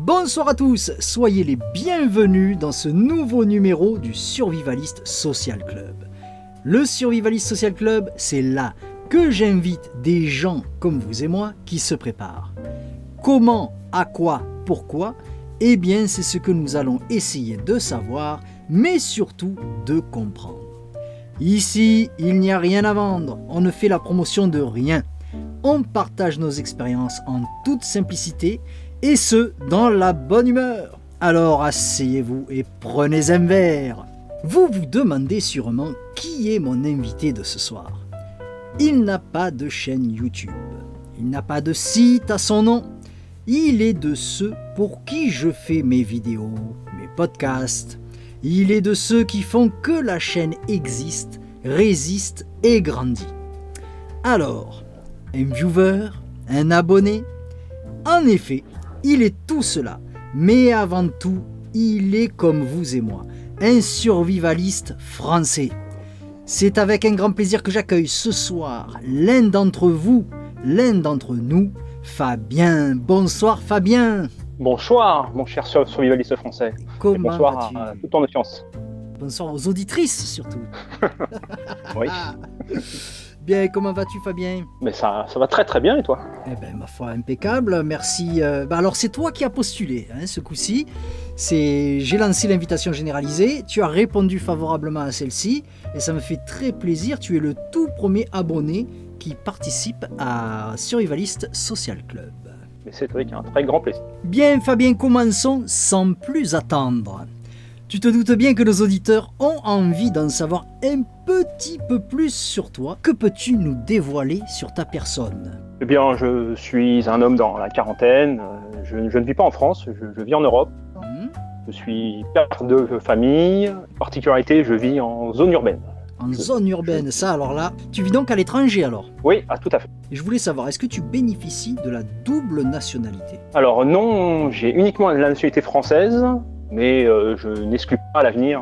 Bonsoir à tous, soyez les bienvenus dans ce nouveau numéro du Survivalist Social Club. Le Survivalist Social Club, c'est là que j'invite des gens comme vous et moi qui se préparent. Comment, à quoi, pourquoi ? Eh bien, c'est ce que nous allons essayer de savoir, mais surtout de comprendre. Ici, il n'y a rien à vendre, on ne fait la promotion de rien. On partage nos expériences en toute simplicité, et ce, dans la bonne humeur. Alors asseyez-vous et prenez un verre. Vous vous demandez sûrement qui est mon invité de ce soir. Il n'a pas de chaîne YouTube. Il n'a pas de site à son nom. Il est de ceux pour qui je fais mes vidéos, mes podcasts. Il est de ceux qui font que la chaîne existe, résiste et grandit. Alors, un viewer, un abonné ? En effet, il est tout cela, mais avant tout, il est comme vous et moi, un survivaliste français. C'est avec un grand plaisir que j'accueille ce soir l'un d'entre vous, l'un d'entre nous, Fabien. Bonsoir Fabien. Bonsoir mon cher survivaliste français. Comment et bonsoir vas-tu ? à toute ton audience. Bonsoir aux auditrices surtout. Oui. Bien, comment vas-tu Fabien ? Mais ça va très très bien et toi ? Eh bien, ma foi, impeccable, merci. Alors, c'est toi qui as postulé, ce coup-ci. J'ai lancé l'invitation généralisée, tu as répondu favorablement à celle-ci, et ça me fait très plaisir, tu es le tout premier abonné qui participe à Survivalist Social Club. Mais c'est avec un très grand plaisir. Bien, Fabien, commençons sans plus attendre. Tu te doutes bien que nos auditeurs ont envie d'en savoir un petit peu plus sur toi. Que peux-tu nous dévoiler sur ta personne ? Eh bien, je suis un homme dans la quarantaine, je ne vis pas en France, je vis en Europe. Je suis père de famille, particularité, je vis en zone urbaine. En zone urbaine, ça alors là, tu vis donc à l'étranger alors ? Oui, tout à fait. Et je voulais savoir, est-ce que tu bénéficies de la double nationalité ? Alors non, j'ai uniquement la nationalité française, mais je n'exclus pas à l'avenir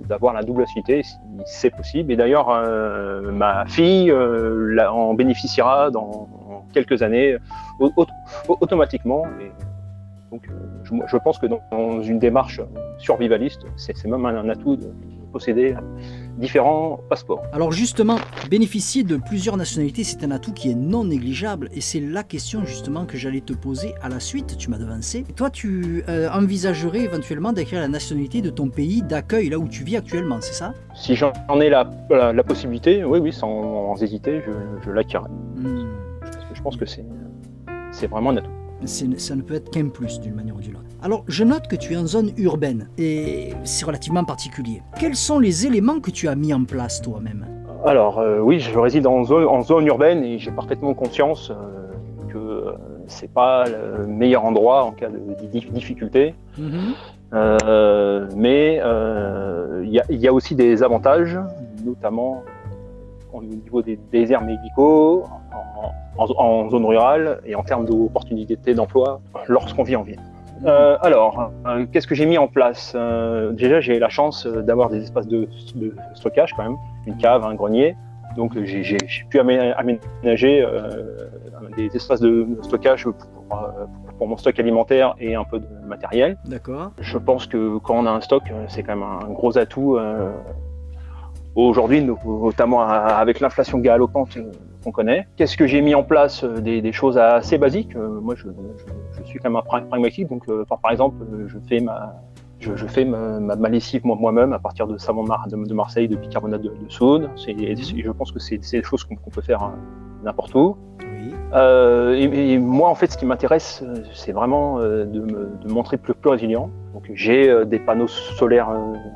d'avoir la double nationalité si c'est possible. Et d'ailleurs, ma fille en bénéficiera dans quelques années automatiquement. Et donc, je pense que dans une démarche survivaliste, c'est même un atout de posséder différents passeports. Alors justement, bénéficier de plusieurs nationalités, c'est un atout qui est non négligeable et c'est la question justement que j'allais te poser à la suite, tu m'as devancé. Toi, tu envisagerais éventuellement d'acquérir la nationalité de ton pays d'accueil, là où tu vis actuellement, c'est ça ? Si j'en ai la possibilité, oui, sans hésiter, je l'acquérerai. Parce que je pense que c'est vraiment un atout. Ça ne peut être qu'un plus d'une manière ou d'une autre. Alors, je note que tu es en zone urbaine, et c'est relativement particulier. Quels sont les éléments que tu as mis en place toi-même ? Alors, oui, je réside en zone urbaine et j'ai parfaitement conscience que c'est pas le meilleur endroit en cas de difficulté. Mais il y a aussi des avantages, notamment au niveau des déserts médicaux, en zone rurale et en termes d'opportunités d'emploi lorsqu'on vit en ville. Alors, qu'est-ce que j'ai mis en place ? Déjà, j'ai la chance d'avoir des espaces de stockage quand même, une cave, un grenier. Donc, j'ai pu aménager des espaces de stockage pour mon stock alimentaire et un peu de matériel. D'accord. Je pense que quand on a un stock, c'est quand même un gros atout aujourd'hui, notamment avec l'inflation galopante qu'on connaît. Qu'est-ce que j'ai mis en place ? Des choses assez basiques. Moi, je suis quand même un pragmatique. Donc, par exemple, je fais ma lessive moi-même à partir de savon de Marseille, de bicarbonate de soude. Je pense que c'est des choses qu'on peut faire n'importe où. Oui. Et moi, en fait, ce qui m'intéresse, c'est vraiment de me montrer plus résilient. Donc, j'ai des panneaux solaires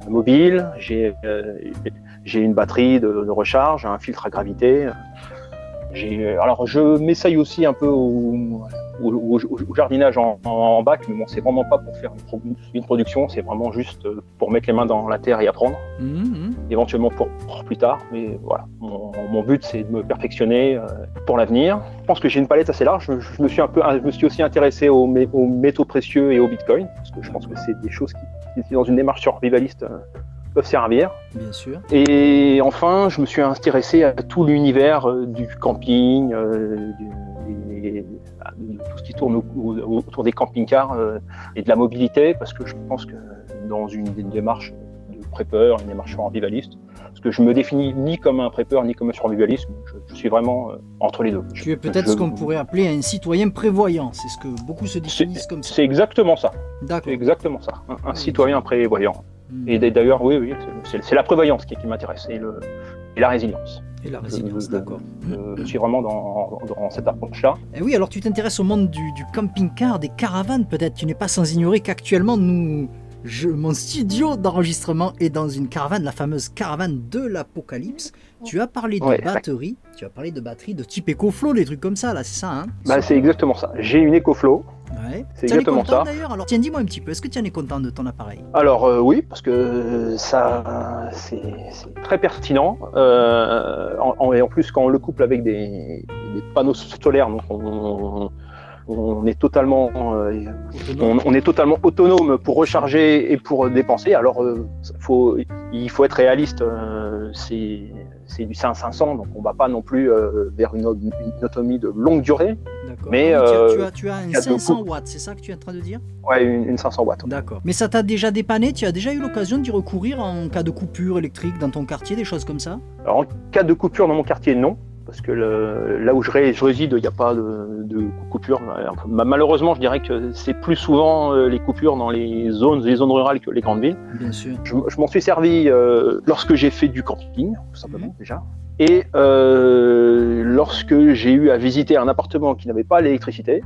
mobiles, j'ai une batterie de recharge, un filtre à gravité. Alors, je m'essaye aussi un peu au jardinage en bac, mais bon, c'est vraiment pas pour faire une production, c'est vraiment juste pour mettre les mains dans la terre et apprendre, éventuellement pour plus tard. Mais voilà, mon but, c'est de me perfectionner pour l'avenir. Je pense que j'ai une palette assez large. Je me suis aussi intéressé aux métaux précieux et au Bitcoin, parce que je pense que c'est des choses qui dans une démarche survivaliste, peuvent servir. Bien sûr. Et enfin, je me suis intéressé à tout l'univers du camping, de tout ce qui tourne autour des camping-cars et de la mobilité, parce que je pense que dans une démarche de prépeur, une démarche survivaliste, parce que je me définis ni comme un prépeur ni comme un survivaliste, je suis vraiment entre les deux. Tu es peut-être ce qu'on pourrait appeler un citoyen prévoyant, c'est ce que beaucoup se définissent comme ça. C'est exactement ça. D'accord. C'est exactement ça, un citoyen prévoyant. Et d'ailleurs, oui, c'est la prévoyance qui m'intéresse et la résilience. Et la résilience, d'accord. Je suis vraiment dans cette approche-là. Et oui, alors tu t'intéresses au monde du camping-car, des caravanes peut-être. Tu n'es pas sans ignorer qu'actuellement, mon studio d'enregistrement est dans une caravane, la fameuse caravane de l'apocalypse. Tu as parlé de batterie, de type EcoFlow, des trucs comme ça, là, c'est ça, hein? C'est exactement ça. J'ai une EcoFlow. Ouais. C'est exactement ça. D'ailleurs, alors tiens, dis-moi un petit peu, est-ce que tu en es content de ton appareil? Alors oui, parce que ça, c'est très pertinent. Et en plus, quand on le couple avec des panneaux solaires, donc on est totalement autonome pour recharger et pour dépenser. Alors il faut être réaliste, c'est du 500, donc on ne va pas non plus vers une autonomie de longue durée. D'accord. Mais tu as un 500 watts, c'est ça que tu es en train de dire? Ouais, une 500 watts. D'accord. Mais ça t'a déjà dépanné? Tu as déjà eu l'occasion d'y recourir en cas de coupure électrique dans ton quartier, des choses comme ça? Alors en cas de coupure dans mon quartier, non. Parce que là où je réside, il n'y a pas de coupure. Malheureusement, je dirais que c'est plus souvent les coupures dans les zones rurales que les grandes villes. Bien sûr. Je m'en suis servi lorsque j'ai fait du camping, tout simplement, déjà. Et lorsque j'ai eu à visiter un appartement qui n'avait pas l'électricité,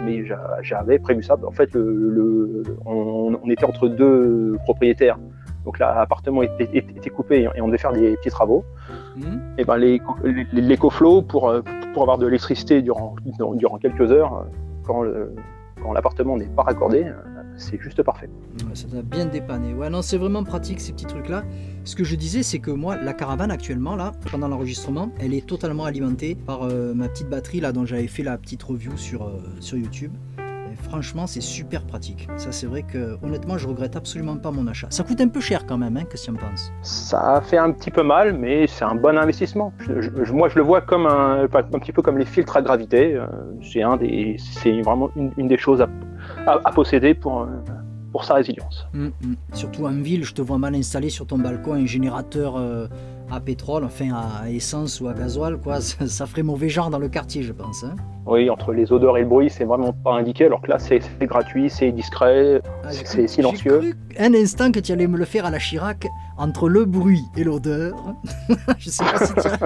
mais j'avais prévu ça. En fait, on était entre deux propriétaires. Donc l'appartement était coupé et on devait faire des petits travaux. Et ben l'EcoFlow pour avoir de l'électricité durant quelques heures, quand l'appartement n'est pas raccordé, c'est juste parfait. Ouais, ça t'a bien dépanné. Ouais, non, c'est vraiment pratique ces petits trucs-là. Ce que je disais, c'est que moi, la caravane actuellement, là, pendant l'enregistrement, elle est totalement alimentée par ma petite batterie là dont j'avais fait la petite review sur YouTube. Franchement, c'est super pratique. Ça, c'est vrai que, honnêtement, je regrette absolument pas mon achat. Ça coûte un peu cher quand même, hein, qu'est-ce que tu en penses? Ça fait un petit peu mal, mais c'est un bon investissement. Moi, je le vois comme un petit peu comme les filtres à gravité. C'est vraiment une des choses à posséder pour sa résilience. Surtout en ville, je te vois mal installer sur ton balcon un générateur à pétrole, enfin à essence ou à gasoil, quoi. Ça ferait mauvais genre dans le quartier, je pense. Hein. Oui, entre les odeurs et le bruit, c'est vraiment pas indiqué, alors que là, c'est gratuit, c'est discret, c'est silencieux. J'ai cru un instant que tu allais me le faire à la Chirac, entre le bruit et l'odeur. Je sais pas si tu as...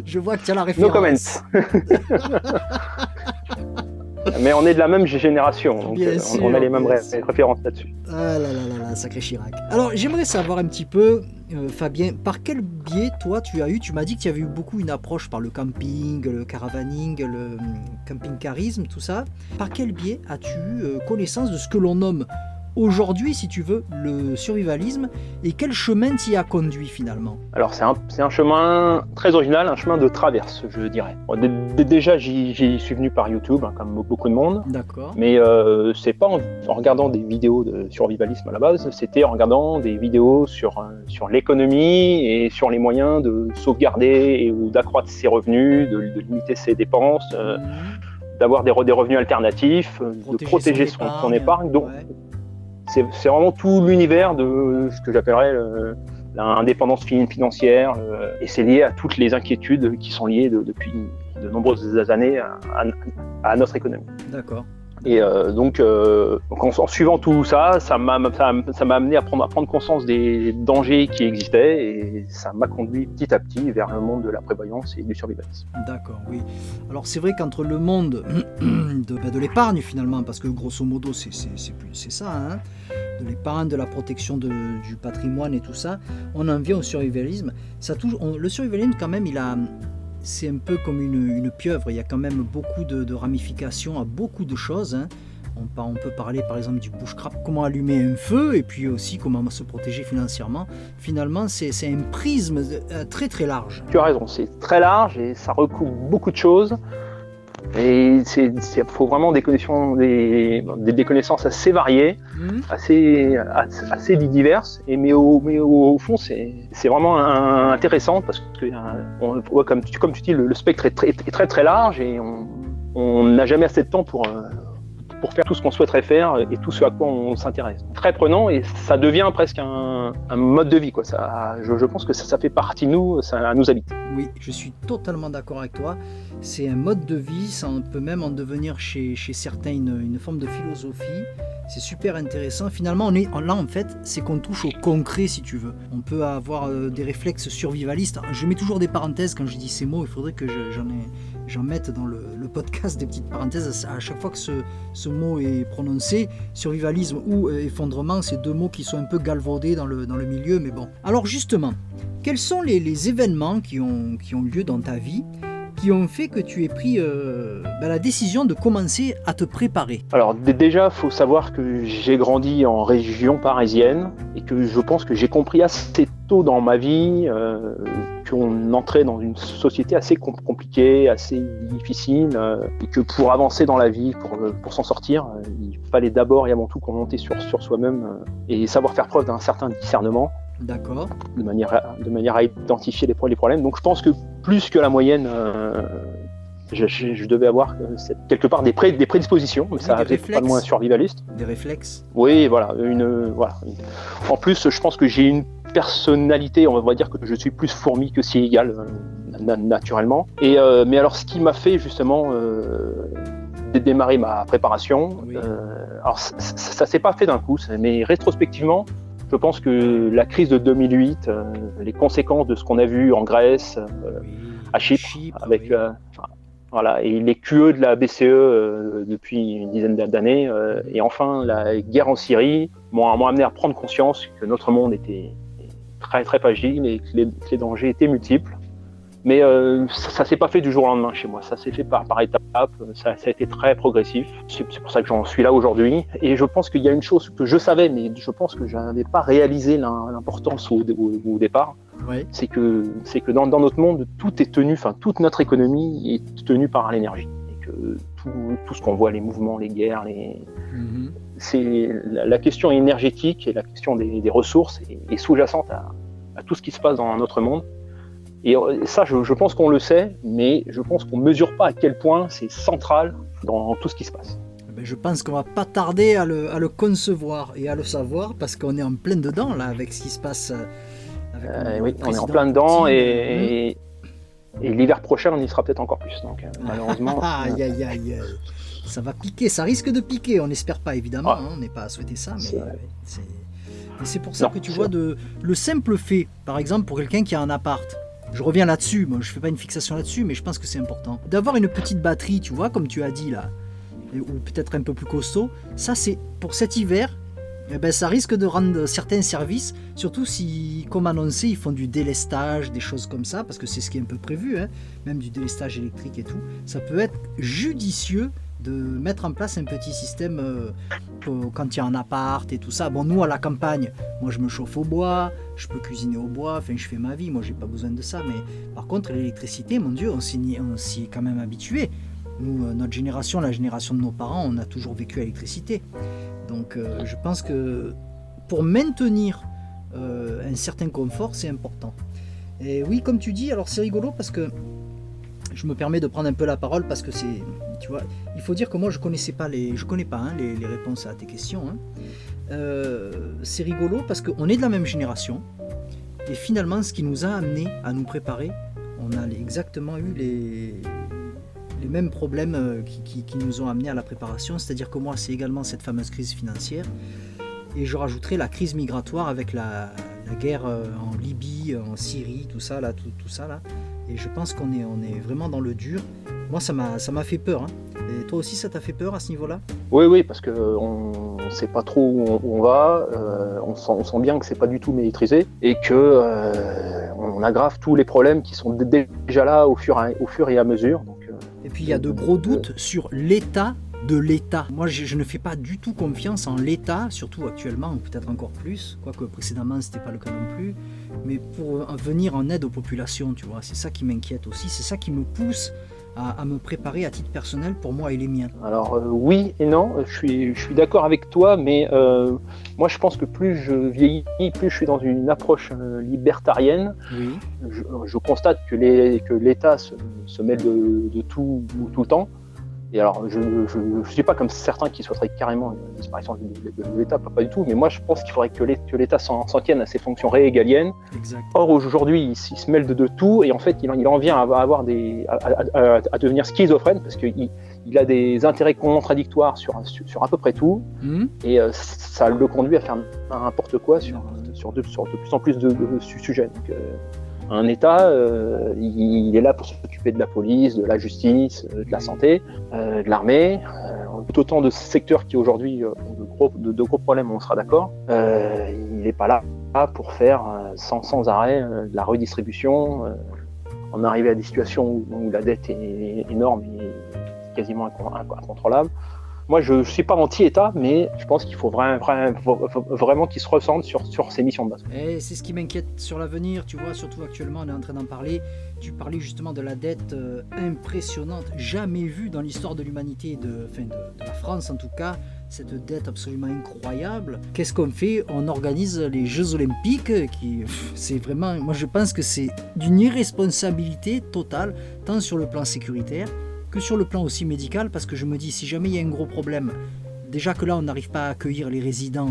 Je vois que tu as la référence. No comments. Mais on est de la même génération, donc on a les mêmes références là-dessus. Ah là, sacré Chirac. Alors j'aimerais savoir un petit peu, Fabien, par quel biais toi tu m'as dit que tu avais eu beaucoup une approche par le camping, le caravaning, le camping-carisme, tout ça. Par quel biais as-tu eu connaissance de ce que l'on nomme aujourd'hui, si tu veux, le survivalisme, et quel chemin t'y a conduit finalement? Alors c'est un chemin très original, un chemin de traverse, je dirais. Bon, déjà j'y suis venu par YouTube, hein, comme beaucoup de monde. D'accord. Mais c'est pas en regardant des vidéos de survivalisme à la base, c'était en regardant des vidéos sur l'économie et sur les moyens de sauvegarder ou d'accroître ses revenus, de limiter ses dépenses, d'avoir des revenus alternatifs, de protéger son épargne. Donc, c'est vraiment tout l'univers de ce que j'appellerais l'indépendance financière, et c'est lié à toutes les inquiétudes qui sont liées depuis de nombreuses années à notre économie. D'accord. Et donc en suivant tout ça, ça m'a amené à prendre conscience des dangers qui existaient, et ça m'a conduit petit à petit vers le monde de la prévoyance et du survivalisme. D'accord, oui. Alors c'est vrai qu'entre le monde de l'épargne finalement, parce que grosso modo c'est ça, hein, de l'épargne, de la protection du patrimoine et tout ça, on en vient au survivalisme. Le survivalisme quand même, c'est un peu comme une pieuvre, il y a quand même beaucoup de ramifications à beaucoup de choses. Hein. On peut parler par exemple du bushcraft, comment allumer un feu, et puis aussi comment se protéger financièrement. Finalement, c'est un prisme très très large. Tu as raison, c'est très large et ça recoupe beaucoup de choses. Et faut vraiment des connaissances assez variées, assez diverses. Mais au fond, c'est vraiment intéressant parce que comme tu dis, le spectre est très très large et on n'a jamais assez de temps pour faire tout ce qu'on souhaiterait faire et tout ce à quoi on s'intéresse. Très prenant et ça devient presque un mode de vie, quoi. Je pense que ça fait partie de nous, ça nous habite. Oui, je suis totalement d'accord avec toi. C'est un mode de vie, ça peut même en devenir chez certains une forme de philosophie. C'est super intéressant. Finalement, là, en fait, c'est qu'on touche au concret, si tu veux. On peut avoir des réflexes survivalistes. Je mets toujours des parenthèses quand je dis ces mots. Il faudrait que j'en mette dans le podcast des petites parenthèses à chaque fois que ce mot est prononcé. Survivalisme ou effondrement, c'est deux mots qui sont un peu galvaudés dans le milieu, mais bon. Alors justement, quels sont les événements qui ont lieu dans ta vie qui ont fait que tu aies pris la décision de commencer à te préparer? Alors déjà, il faut savoir que j'ai grandi en région parisienne et que je pense que j'ai compris assez tôt dans ma vie qu'on entrait dans une société assez compliquée, assez difficile, et que pour avancer dans la vie, pour s'en sortir, il fallait d'abord et avant tout qu'on montait sur soi-même et savoir faire preuve d'un certain discernement. D'accord. De manière à identifier les problèmes. Donc je pense que plus que la moyenne, je devais avoir quelque part des prédispositions, mais ça n'avait pas de moins survivaliste. Des réflexes. Oui, voilà. En plus, je pense que j'ai une personnalité, on va dire que je suis plus fourmi que cigale, naturellement. Mais alors, ce qui m'a fait justement démarrer ma préparation, oui. Alors ça s'est pas fait d'un coup, mais rétrospectivement, je pense que la crise de 2008, les conséquences de ce qu'on a vu en Grèce, à Chypre, avec et les QE de la BCE depuis une dizaine d'années, et enfin la guerre en Syrie, m'ont amené à prendre conscience que notre monde était très très fragile et que les dangers étaient multiples. Mais ça s'est pas fait du jour au lendemain chez moi, ça s'est fait par étapes, ça a été très progressif. C'est pour ça que j'en suis là aujourd'hui. Et je pense qu'il y a une chose que je savais, mais je pense que je n'avais pas réalisé l'importance au départ. Oui. C'est que dans notre monde, tout est tenu, toute notre économie est tenue par l'énergie. Et que tout ce qu'on voit, les mouvements, les guerres, c'est la question énergétique et la question des ressources est sous-jacente à tout ce qui se passe dans notre monde. Et ça, je pense qu'on le sait, mais je pense qu'on ne mesure pas à quel point c'est central dans tout ce qui se passe. Je pense qu'on va pas tarder à le concevoir et à le savoir, parce qu'on est en plein dedans là avec ce qui se passe. Oui, on est en plein dedans et l'hiver prochain, on y sera peut-être encore plus. Donc malheureusement. Aïe. Ça va piquer, ça risque de piquer. On n'espère pas évidemment, on n'est pas à souhaiter ça, mais c'est pour ça que tu vois le simple fait, par exemple pour quelqu'un qui a un appart. Je reviens là-dessus, moi je fais pas une fixation là-dessus, mais je pense que c'est important. D'avoir une petite batterie, tu vois, comme tu as dit là, ou peut-être un peu plus costaud, ça c'est pour cet hiver, ça risque de rendre certains services, surtout si, comme annoncé, ils font du délestage, des choses comme ça, parce que c'est ce qui est un peu prévu, même du délestage électrique et tout. Ça peut être judicieux de mettre en place un petit système quand il y a un appart et tout ça. Bon, nous à la campagne, moi je me chauffe au bois, je peux cuisiner au bois, je fais ma vie, moi j'ai pas besoin de ça. Mais par contre l'électricité, mon Dieu, on s'y est quand même habitué. Nous, notre génération, la génération de nos parents, on a toujours vécu à l'électricité. Donc je pense que pour maintenir un certain confort, c'est important. Et oui, comme tu dis, alors c'est rigolo parce que je me permets de prendre un peu la parole parce que c'est, tu vois, il faut dire que moi je connais pas les réponses à tes questions. C'est rigolo parce qu'on est de la même génération et finalement ce qui nous a amené à nous préparer, on a exactement eu les mêmes problèmes qui nous ont amenés à la préparation, c'est-à-dire que moi c'est également cette fameuse crise financière et je rajouterai la crise migratoire avec la guerre en Libye, en Syrie, tout ça là. Et je pense qu'on est vraiment dans le dur. Moi, ça m'a fait peur. Et toi aussi, ça t'a fait peur à ce niveau-là ? Oui, parce qu'on ne sait pas trop où on va. On sent bien que c'est pas du tout maîtrisé et que on aggrave tous les problèmes qui sont déjà là au fur et à mesure. Donc, et puis, il y a de gros doutes sur l'état de l'État. Moi, je ne fais pas du tout confiance en l'État, surtout actuellement, ou peut-être encore plus, quoique précédemment, ce n'était pas le cas non plus. Mais pour venir en aide aux populations, tu vois, c'est ça qui m'inquiète aussi, c'est ça qui me pousse à me préparer à titre personnel pour moi et les miens. Alors oui et non, je suis d'accord avec toi, mais moi je pense que plus je vieillis, plus je suis dans une approche libertarienne. Oui. Je constate que l'État se mêle de tout le temps. Et alors, je ne suis pas comme certains qui souhaiteraient carrément une disparition de l'État, pas du tout, mais moi je pense qu'il faudrait que l'État s'en tienne à ses fonctions régaliennes. Exact. Or, aujourd'hui, il se mêle de tout, et en fait, il en vient à devenir schizophrène, parce qu'il a des intérêts contradictoires sur à peu près tout, et ça le conduit à faire n'importe quoi sur de plus en plus de sujets. Donc, un État, il est là pour s'occuper de la police, de la justice, de la santé, de l'armée, tout autant de secteurs qui aujourd'hui ont de gros problèmes, on sera d'accord. Il n'est pas là pour faire sans arrêt de la redistribution. On arrive à des situations où la dette est énorme et quasiment incontrôlable. Moi, je ne suis pas anti-État, mais je pense qu'il faut vraiment qu'il se recentre sur ses missions de base. Et c'est ce qui m'inquiète sur l'avenir, tu vois, surtout actuellement, on est en train d'en parler. Tu parlais justement de la dette impressionnante, jamais vue dans l'histoire de l'humanité, de la France en tout cas, cette dette absolument incroyable. Qu'est-ce qu'on fait? On organise les Jeux Olympiques, c'est vraiment, moi je pense que c'est d'une irresponsabilité totale, tant sur le plan sécuritaire, que sur le plan aussi médical, parce que je me dis, si jamais il y a un gros problème, déjà que là on n'arrive pas à accueillir les résidents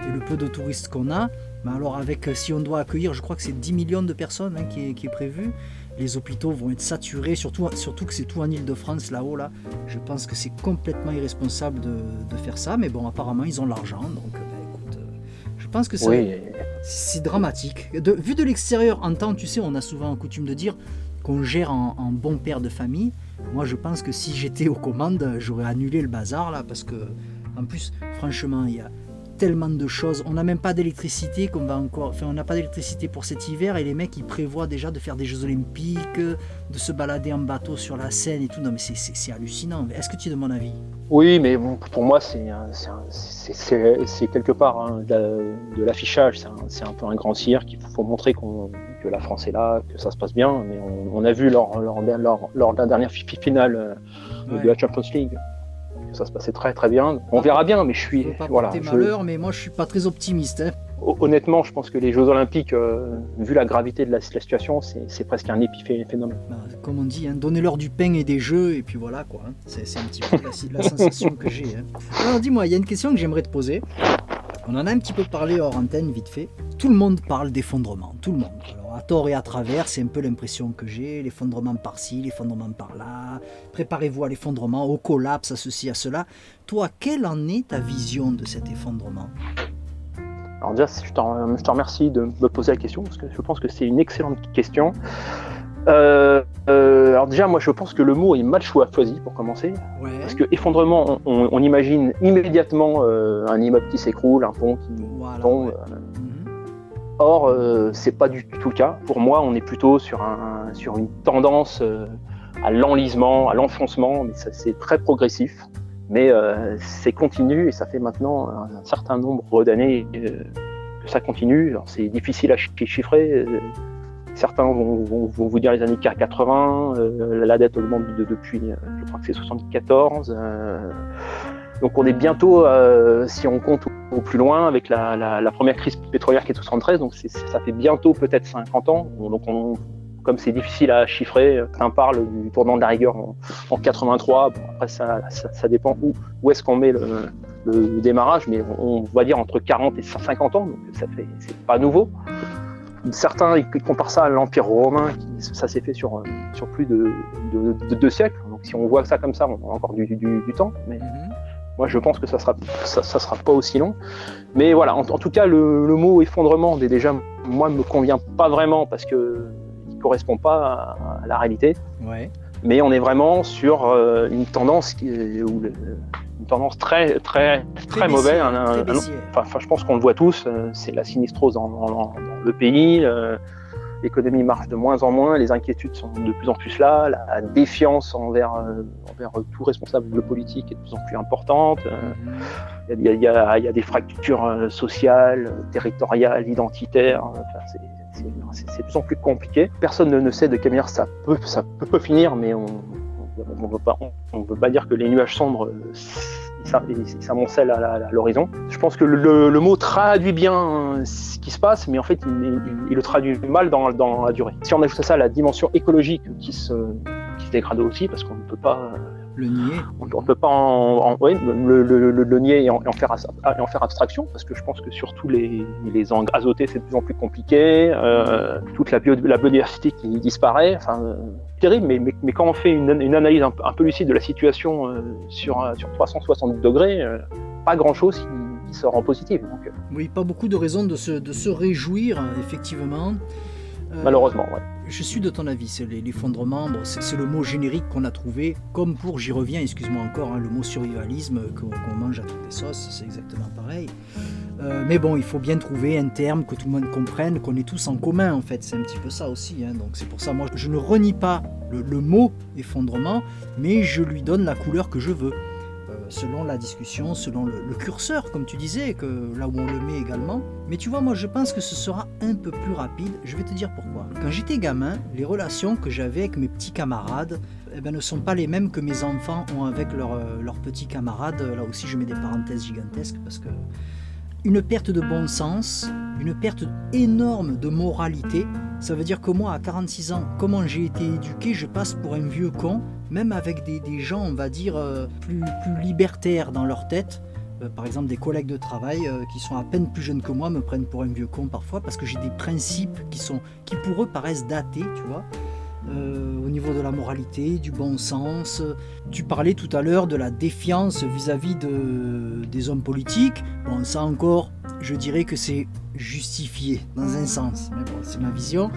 et le peu de touristes qu'on a, mais alors si on doit accueillir, je crois que c'est 10 millions de personnes qui est prévu, les hôpitaux vont être saturés, surtout que c'est tout en Île-de-France là-haut, là. Je pense que c'est complètement irresponsable de faire ça, mais bon, apparemment ils ont l'argent, donc écoute, je pense que c'est dramatique. Vu de l'extérieur, en temps, tu sais, on a souvent coutume de dire qu'on gère en bon père de famille. Moi, je pense que si j'étais aux commandes, j'aurais annulé le bazar là, parce que, en plus, franchement, il y a tellement de choses. On n'a même pas d'électricité on n'a pas d'électricité pour cet hiver, et les mecs ils prévoient déjà de faire des Jeux Olympiques, de se balader en bateau sur la Seine et tout. Non, mais c'est hallucinant. Est-ce que tu es de mon avis? Oui, mais bon, pour moi, c'est quelque part de l'affichage. C'est un peu un grand cirque. Il faut montrer que la France est là, que ça se passe bien. Mais on a vu lors de la dernière finale de la Champions League que ça se passait très très bien. On verra bien, mais je suis malheur, mais moi je suis pas très optimiste. Honnêtement, je pense que les Jeux Olympiques, vu la gravité de la situation, c'est presque un épiphénomène. Comme on dit, donnez-leur du pain et des jeux, et puis voilà quoi. C'est un petit peu la sensation que j'ai. Alors dis-moi, il y a une question que j'aimerais te poser. On en a un petit peu parlé hors antenne, vite fait. Tout le monde parle d'effondrement, tout le monde. Alors à tort et à travers, c'est un peu l'impression que j'ai. L'effondrement par-ci, l'effondrement par-là. Préparez-vous à l'effondrement, au collapse, à ceci, à cela. Toi, quelle en est ta vision de cet effondrement ? Alors déjà, je te remercie de me poser la question, parce que je pense que c'est une excellente question. Alors déjà, moi je pense que le mot est mal choisi pour commencer. Ouais. Parce que effondrement, on imagine immédiatement un immeuble qui s'écroule, un pont qui tombe. Ouais. Or, c'est pas du tout le cas. Pour moi, on est plutôt sur une tendance à l'enlisement, à l'enfoncement, mais c'est très progressif. Mais c'est continu, et ça fait maintenant un certain nombre d'années que ça continue. Alors, c'est difficile à chiffrer. Certains vont vous dire les années 80, la dette augmente depuis, je crois que c'est 74. Donc on est bientôt, si on compte au plus loin, avec la première crise pétrolière qui est 73, donc ça fait bientôt peut-être 50 ans. Donc comme c'est difficile à chiffrer, on parle du tournant de la rigueur en 83. Bon, après ça dépend où est-ce qu'on met le démarrage, mais on va dire entre 40 et 50 ans, donc c'est pas nouveau. Certains ils comparent ça à l'Empire romain, ça s'est fait sur plus de 2 siècles. Donc si on voit ça comme ça, on a encore du temps. Mais moi je pense que ça sera pas aussi long. Mais voilà, en tout cas le mot effondrement déjà moi me convient pas vraiment, parce que il correspond pas à la réalité. Ouais. Mais on est vraiment sur une tendance très très très mauvaise. Je pense qu'on le voit tous. C'est la sinistrose dans le pays. L'économie marche de moins en moins. Les inquiétudes sont de plus en plus là. La défiance envers tout responsable politique est de plus en plus importante. Il y a des fractures sociales, territoriales, identitaires. C'est de plus en plus compliqué. Personne ne sait de quelle manière ça peut finir, mais on peut pas dire que les nuages sombres s'amoncellent à l'horizon. Je pense que le mot traduit bien ce qui se passe, mais en fait, il le traduit mal dans la durée. Si on ajoute à ça la dimension écologique qui se dégrade aussi, parce qu'on ne peut pas le nier. On ne peut pas le nier et en faire abstraction, parce que je pense que surtout les engrais azotés, c'est de plus en plus compliqué, toute la biodiversité qui disparaît, terrible, mais quand on fait une analyse un peu lucide de la situation sur 360 degrés, pas grand-chose qui sort en positif. Donc, oui, pas beaucoup de raisons de se réjouir, effectivement. Malheureusement, ouais. Je suis de ton avis, c'est l'effondrement, c'est le mot générique qu'on a trouvé, comme pour, j'y reviens, excuse-moi encore, le mot survivalisme qu'on mange à toutes les sauces, c'est exactement pareil. Mais bon, il faut bien trouver un terme que tout le monde comprenne, qu'on ait tous en commun en fait, c'est un petit peu ça aussi. Donc c'est pour ça, moi je ne renie pas le mot effondrement, mais je lui donne la couleur que je veux. Selon la discussion, selon le curseur, comme tu disais, que là où on le met également. Mais tu vois, moi je pense que ce sera un peu plus rapide. Je vais te dire pourquoi. Quand j'étais gamin, les relations que j'avais avec mes petits camarades ne sont pas les mêmes que mes enfants ont avec leurs petits camarades. Là aussi, je mets des parenthèses gigantesques parce que une perte de bon sens, une perte énorme de moralité. Ça veut dire que moi, à 46 ans, comment j'ai été éduqué, je passe pour un vieux con, même avec des gens, on va dire, plus libertaires dans leur tête. Par exemple, des collègues de travail qui sont à peine plus jeunes que moi me prennent pour un vieux con parfois parce que j'ai des principes qui pour eux paraissent datés, tu vois. Au niveau de la moralité, du bon sens. Tu parlais tout à l'heure de la défiance vis-à-vis des hommes politiques. Bon, ça encore, je dirais que c'est justifié dans un sens. Mais bon, c'est ma vision.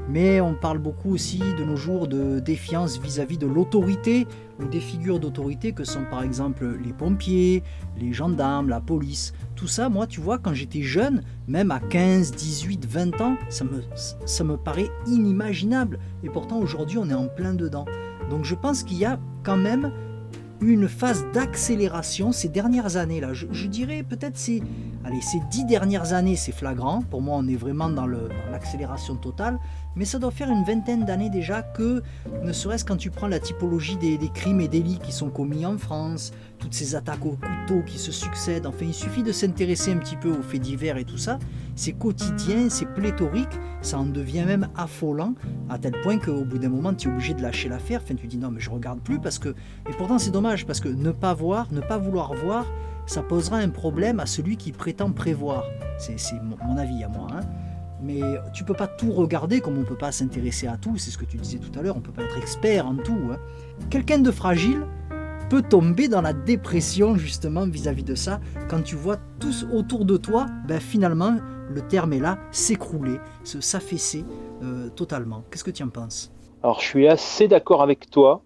Mais on parle beaucoup aussi de nos jours de défiance vis-à-vis de l'autorité ou des figures d'autorité que sont par exemple les pompiers, les gendarmes, la police. Tout ça, moi, tu vois, quand j'étais jeune, même à 15, 18, 20 ans, ça me paraît inimaginable. Et pourtant, aujourd'hui, on est en plein dedans. Donc je pense qu'il y a quand même une phase d'accélération ces dernières années-là. Je dirais peut-être ces 10 dernières années, c'est flagrant. Pour moi, on est vraiment dans l'accélération totale. Mais ça doit faire une vingtaine d'années déjà que, ne serait-ce quand tu prends la typologie des crimes et délits qui sont commis en France, toutes ces attaques au couteau qui se succèdent, enfin il suffit de s'intéresser un petit peu aux faits divers et tout ça, c'est quotidien, c'est pléthorique, ça en devient même affolant, à tel point qu'au bout d'un moment tu es obligé de lâcher l'affaire, enfin tu dis non mais je regarde plus parce que, et pourtant c'est dommage parce que ne pas vouloir voir, ça posera un problème à celui qui prétend prévoir, c'est mon avis à moi, hein. Mais tu peux pas tout regarder comme on peut pas s'intéresser à tout, c'est ce que tu disais tout à l'heure, on peut pas être expert en tout, hein. Quelqu'un de fragile peut tomber dans la dépression justement vis-à-vis de ça, quand tu vois tous autour de toi, finalement, le terme est là, s'écrouler, s'affaisser totalement. Qu'est-ce que tu en penses ? Alors je suis assez d'accord avec toi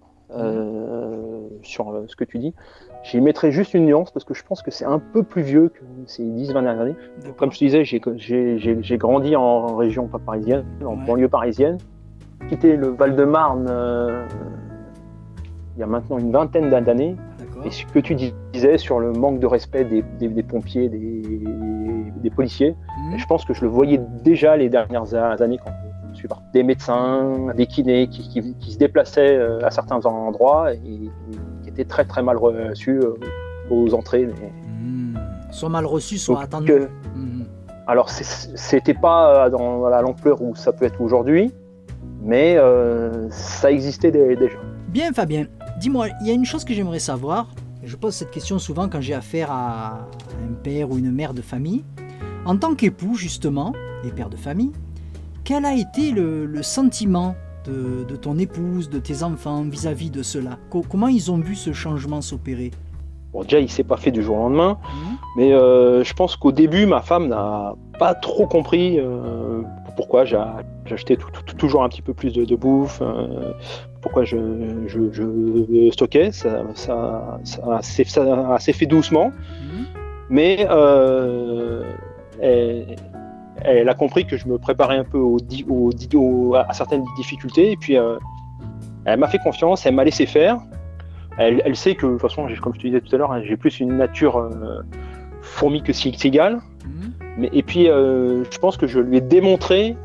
sur ce que tu dis. J'y mettrais juste une nuance parce que je pense que c'est un peu plus vieux que ces 10-20 dernières années. D'accord. Comme je te disais, j'ai grandi en région pas parisienne, en banlieue parisienne. J'ai quitté le Val-de-Marne il y a maintenant une vingtaine d'années. D'accord. Et ce que tu disais sur le manque de respect des pompiers, des policiers, je pense que je le voyais déjà les dernières années quand je suis parti. Des médecins, des kinés qui se déplaçaient à certains endroits et qui étaient très très mal reçus aux entrées. Soit mal reçus, soit attendus. Alors c'était pas dans l'ampleur où ça peut être aujourd'hui, mais ça existait déjà. Bien Fabien, dis-moi, il y a une chose que j'aimerais savoir, je pose cette question souvent quand j'ai affaire à un père ou une mère de famille. En tant qu'époux justement, et père de famille, quel a été le sentiment de ton épouse, de tes enfants vis-à-vis de cela ? Comment ils ont vu ce changement s'opérer ? Bon, déjà, il ne s'est pas fait du jour au lendemain, mais je pense qu'au début, ma femme n'a pas trop compris pourquoi j'achetais toujours un petit peu plus de bouffe, pourquoi je stockais. Ça s'est fait doucement, mais elle a compris que je me préparais un peu à certaines difficultés, et puis elle m'a fait confiance, elle m'a laissé faire. Elle sait que, de toute façon, comme je te disais tout à l'heure, j'ai plus une nature fourmi que cigale. Et puis, je pense que je lui ai démontré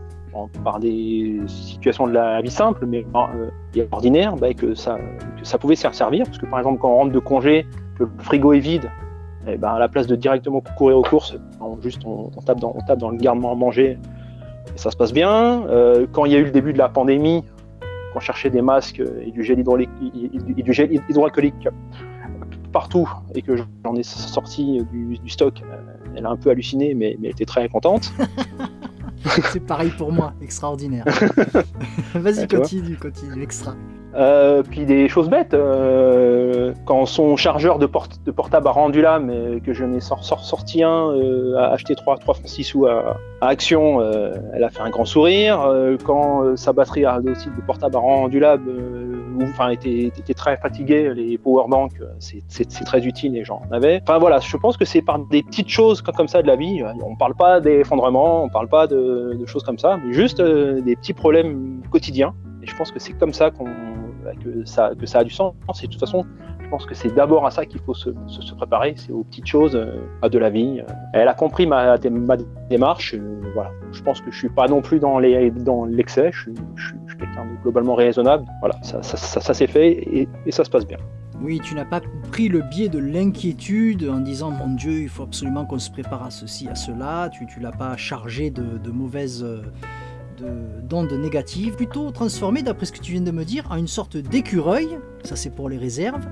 par des situations de la vie simple, mais et ordinaire, que ça pouvait servir. Parce que par exemple, quand on rentre de congé, que le frigo est vide, et à la place de directement courir aux courses, on tape dans le garde-manger et ça se passe bien. Quand il y a eu le début de la pandémie, quand on cherchait des masques et du gel hydroalcoolique partout et que j'en ai sorti du stock, elle a un peu halluciné, mais elle était très contente. C'est pareil pour moi, extraordinaire. Vas-y, continue, extra. Puis des choses bêtes, quand son chargeur de portable a rendu là, mais que je n'ai sorti un, a acheté 3 francs 6 sous à Action, elle a fait un grand sourire. Quand sa batterie aussi de portable a rendu là, était très fatiguée, les powerbanks, c'est très utile, les gens en avaient. Enfin voilà, je pense que c'est par des petites choses comme ça de la vie. On parle pas d'effondrement, on parle pas de choses comme ça, mais juste des petits problèmes quotidiens. Et je pense que c'est comme ça que ça a du sens. Et de toute façon, je pense que c'est d'abord à ça qu'il faut se préparer, c'est aux petites choses de la vie. Elle a compris ma démarche. Voilà. Je pense que je suis pas non plus dans l'excès. Je suis quelqu'un de globalement raisonnable. Voilà, ça s'est fait et ça se passe bien. Oui, tu n'as pas pris le biais de l'inquiétude en disant « Mon Dieu, il faut absolument qu'on se prépare à ceci, à cela ». Tu l'as pas chargé de mauvaises... d'ondes négatives, plutôt transformé, d'après ce que tu viens de me dire, en une sorte d'écureuil, ça c'est pour les réserves,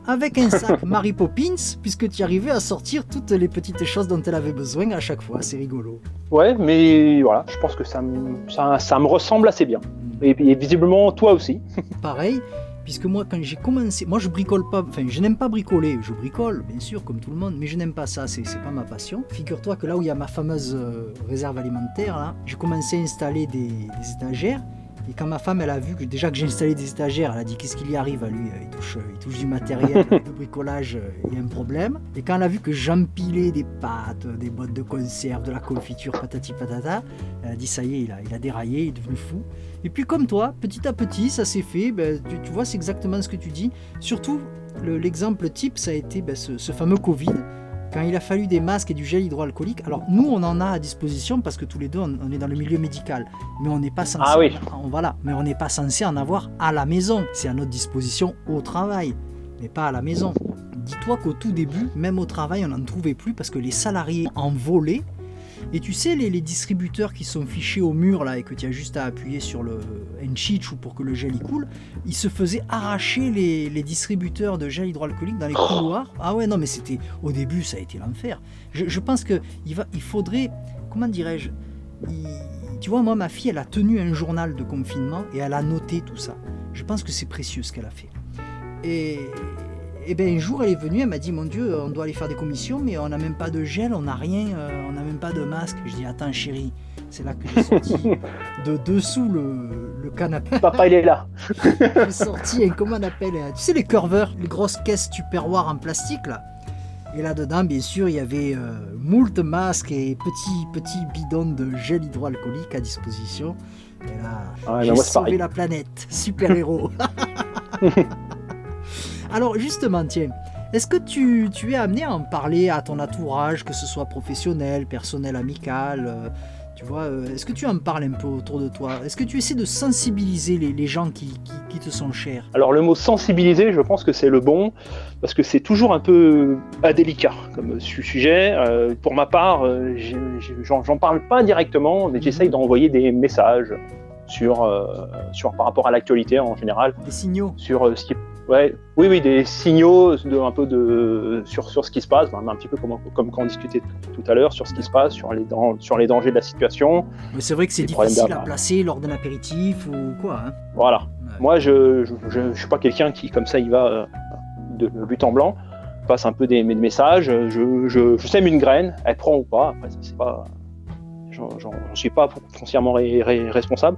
avec un sac Mary Poppins, puisque tu arrivais à sortir toutes les petites choses dont elle avait besoin à chaque fois, c'est rigolo. Ouais, mais voilà, je pense que ça me ressemble assez bien. Et visiblement, toi aussi. Pareil, puisque moi, quand j'ai commencé, moi je bricole pas, enfin je n'aime pas bricoler, je bricole, bien sûr, comme tout le monde, mais je n'aime pas ça, c'est pas ma passion. Figure-toi que là où il y a ma fameuse réserve alimentaire, là, j'ai commencé à installer des étagères, et quand ma femme, elle a vu que déjà que j'ai installé des étagères, elle a dit qu'est-ce qu'il y arrive à lui, il touche du matériel de bricolage, il y a un problème. Et quand elle a vu que j'empilais des pâtes, des boîtes de conserve, de la confiture, patati patata, elle a dit ça y est, il a déraillé, il est devenu fou. Et puis comme toi, petit à petit, ça s'est fait, tu vois, c'est exactement ce que tu dis. Surtout, l'exemple type, ça a été ce fameux Covid, quand il a fallu des masques et du gel hydroalcoolique. Alors nous, on en a à disposition parce que tous les deux, on est dans le milieu médical, mais on n'est pas censé, mais on n'est pas censé en avoir à la maison. C'est à notre disposition au travail, mais pas à la maison. Dis-toi qu'au tout début, même au travail, on n'en trouvait plus parce que les salariés en volaient. Et tu sais, les distributeurs qui sont fichés au mur là et que tu as juste à appuyer sur le N-Chitch ou pour que le gel y coule, ils se faisaient arracher les distributeurs de gel hydroalcoolique dans les couloirs. Ah ouais, non, mais au début, ça a été l'enfer. Je pense qu'il faudrait, comment dirais-je, tu vois, moi, ma fille, elle a tenu un journal de confinement et elle a noté tout ça. Je pense que c'est précieux ce qu'elle a fait. Et bien un jour elle est venue, elle m'a dit mon Dieu, on doit aller faire des commissions mais on n'a même pas de gel, on n'a rien, on n'a même pas de masque. Je dis attends chérie, c'est là que j'ai sorti de dessous le canapé. Papa il est là. J'ai sorti comment on appelle, tu sais les curveurs, les grosses caisses Tupperware en plastique là. Et là-dedans bien sûr il y avait moult masques et petits bidons de gel hydroalcoolique à disposition. Et là j'ai sauvé la planète, super héros. Alors justement, tiens, est-ce que tu es amené à en parler à ton entourage, que ce soit professionnel, personnel, amical, tu vois, est-ce que tu en parles un peu autour de toi? Est-ce que tu essaies de sensibiliser les gens qui te sont chers? Alors le mot sensibiliser, je pense que c'est le bon, parce que c'est toujours un peu délicat comme sujet. Pour ma part, j'en parle pas directement, mais j'essaye d'envoyer des messages par rapport à l'actualité en général. Des signaux. Sur ce qui oui, des signaux sur ce qui se passe, un petit peu comme quand on discutait tout à l'heure, sur ce qui se passe, sur les dangers de la situation. Mais c'est vrai que c'est difficile à placer lors d'un apéritif ou quoi. Hein. Voilà. Ouais. Moi, je suis pas quelqu'un qui, comme ça, il va de but en blanc. Je passe un peu des messages. Je sème une graine, elle prend ou pas. Après, ça, c'est pas. J'en suis pas foncièrement responsable.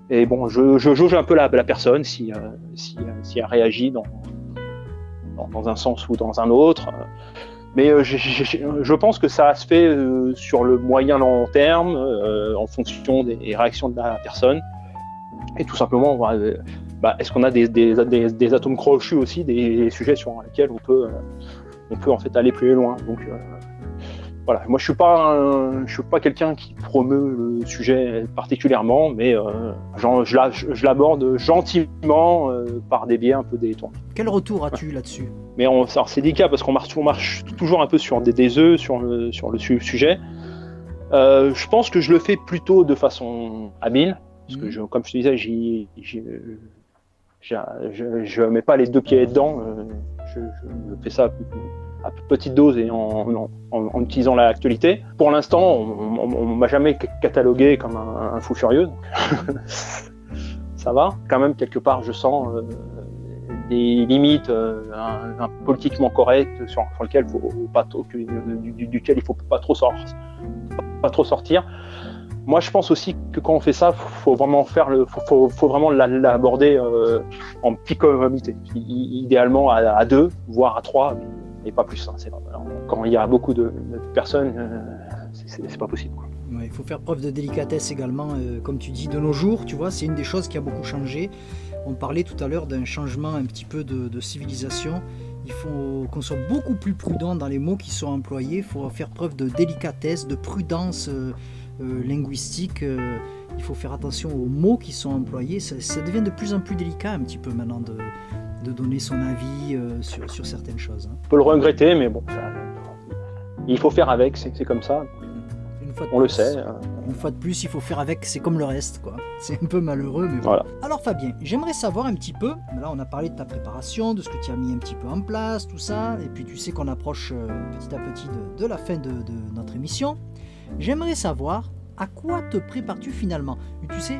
Et bon, je jauge un peu la personne si elle réagit dans un sens ou dans un autre. Mais je pense que ça se fait sur le moyen long terme, en fonction des réactions de la personne. Et tout simplement, est-ce qu'on a des atomes crochus aussi, des sujets sur lesquels on peut en fait aller plus loin. Donc Voilà, moi je suis pas quelqu'un qui promeut le sujet particulièrement, mais je l'aborde gentiment par des biais un peu détournés. Quel retour as-tu là-dessus? Mais alors c'est délicat parce qu'on marche toujours un peu sur des œufs sur le sujet. Je pense que je le fais plutôt de façon habile, parce que comme je te disais, je mets pas les deux pieds dedans. Je fais ça à petite dose et en utilisant l'actualité. Pour l'instant, on m'a jamais catalogué comme un fou furieux. Donc ça va. Quand même, quelque part, je sens des limites politiquement correctes sur lequel duquel il faut pas trop sortir. Moi, je pense aussi que quand on fait ça, faut vraiment l'aborder en petit comité, idéalement à 2, voire à 3, mais pas plus. Quand il y a beaucoup de personnes, c'est pas possible, quoi. Ouais, il faut faire preuve de délicatesse également, comme tu dis, de nos jours, tu vois, c'est une des choses qui a beaucoup changé. On parlait tout à l'heure d'un changement un petit peu de civilisation. Il faut qu'on soit beaucoup plus prudent dans les mots qui sont employés. Il faut faire preuve de délicatesse, de prudence linguistique. Il faut faire attention aux mots qui sont employés. Ça devient de plus en plus délicat un petit peu maintenant de donner son avis sur certaines choses. On peut le regretter, mais bon, il faut faire avec, c'est comme ça. On le sait. Une fois de plus, il faut faire avec, c'est comme le reste, quoi. C'est un peu malheureux, mais voilà. Alors Fabien, j'aimerais savoir un petit peu, là on a parlé de ta préparation, de ce que tu as mis un petit peu en place, tout ça, et puis tu sais qu'on approche petit à petit de la fin de notre émission. J'aimerais savoir, à quoi te prépares-tu finalement? Tu sais,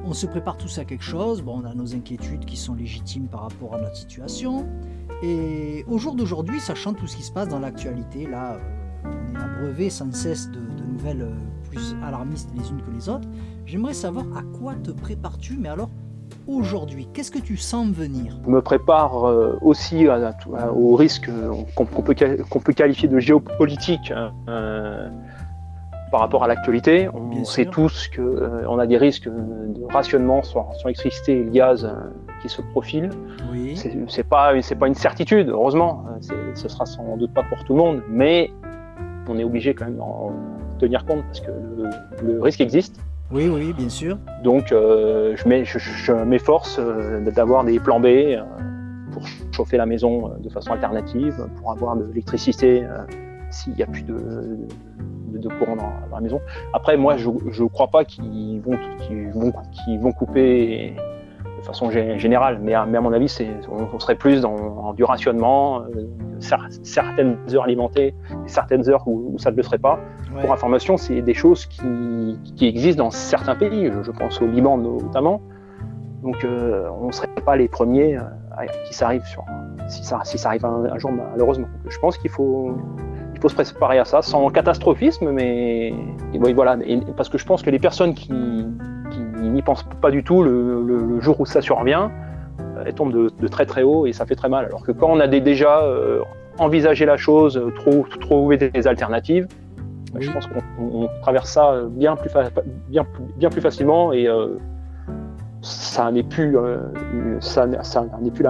on se prépare tous à quelque chose, bon, on a nos inquiétudes qui sont légitimes par rapport à notre situation, et au jour d'aujourd'hui, sachant tout ce qui se passe dans l'actualité, là, on est abreuvé sans cesse de nouvelles plus alarmistes les unes que les autres. J'aimerais savoir à quoi te prépares-tu, mais alors aujourd'hui, qu'est-ce que tu sens venir? Je me prépare aussi aux risques qu'on peut qualifier de géopolitiques par rapport à l'actualité. On sait tous qu'on a des risques de rationnement sur l'électricité et le gaz qui se profilent. Oui. C'est pas une certitude, heureusement. Ce sera sans doute pas pour tout le monde, mais on est obligé quand même d'en tenir compte parce que le risque existe. Oui, oui, bien sûr. Donc je m'efforce d'avoir des plans B pour chauffer la maison de façon alternative, pour avoir de l'électricité s'il n'y a plus de courant dans la maison. Après, moi, je ne crois pas qu'ils vont couper de façon générale, mais à mon avis, on serait plus dans du rationnement, certaines heures alimentées et certaines heures où ça ne le serait pas. Ouais. Pour information, c'est des choses qui existent dans certains pays, je pense au Liban notamment. Donc on ne serait pas les premiers qui s'arrivent si ça arrive un jour, malheureusement. Donc, je pense qu'il faut se préparer à ça sans catastrophisme, mais voilà. Et parce que je pense que les personnes qui n'y pensent pas du tout, le jour où ça survient, elles tombent de très très haut et ça fait très mal. Alors que quand on a déjà envisagé la chose, trouvé des alternatives, oui. Je pense qu'on traverse ça bien plus facilement et ça n'est plus la